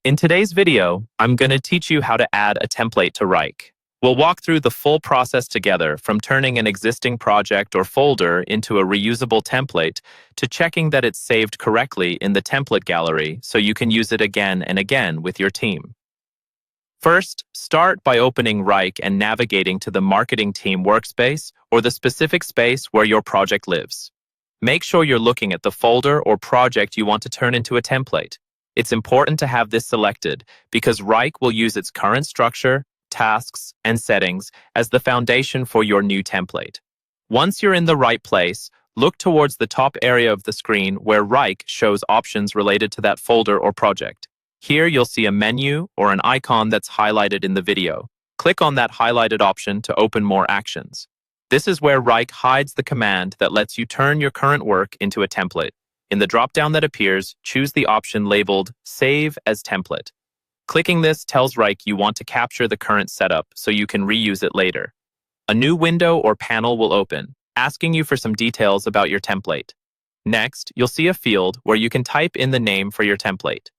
In today's video, I'm going to teach you how to add a template to Wrike. We'll walk through the full process together, from turning an existing project or folder into a reusable template to checking that it's saved correctly in the template gallery so you can use it again and again with your team. First, start by opening Wrike and navigating to the marketing team workspace or the specific space where your project lives. Make sure you're looking at the folder or project you want to turn into a template. It's important to have this selected because Wrike will use its current structure, tasks, and settings as the foundation for your new template. Once you're in the right place, look towards the top area of the screen where Wrike shows options related to that folder or project. Here you'll see a menu or an icon that's highlighted in the video. Click on that highlighted option to open more actions. This is where Wrike hides the command that lets you turn your current work into a template. In the drop-down that appears, choose the option labeled Save as Template. Clicking this tells Wrike you want to capture the current setup so you can reuse it later. A new window or panel will open, asking you for some details about your template. Next, you'll see a field where you can type in the name for your template.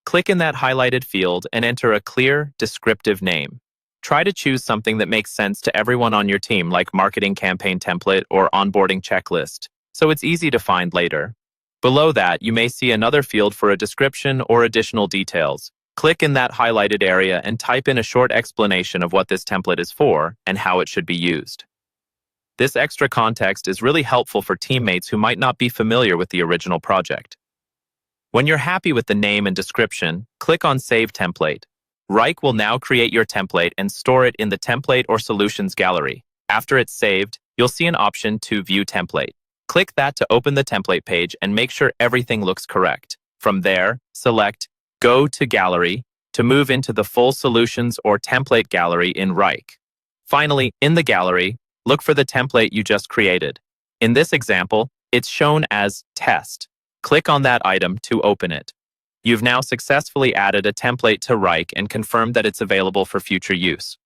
Click in that highlighted field and enter a clear, descriptive name. Try to choose something that makes sense to everyone on your team, like marketing campaign template or onboarding checklist, so it's easy to find later. Below that, you may see another field for a description or additional details. Click in that highlighted area and type in a short explanation of what this template is for and how it should be used. This extra context is really helpful for teammates who might not be familiar with the original project. When you're happy with the name and description, click on Save Template. Wrike will now create your template and store it in the Template or Solutions gallery. After it's saved, you'll see an option to View Template. Click that to open the template page and make sure everything looks correct. From there, select Go to Gallery to move into the full Solutions or Template gallery in Wrike. Finally, in the gallery, look for the template you just created. In this example, it's shown as Test. Click on that item to open it. You've now successfully added a template to Wrike and confirmed that it's available for future use.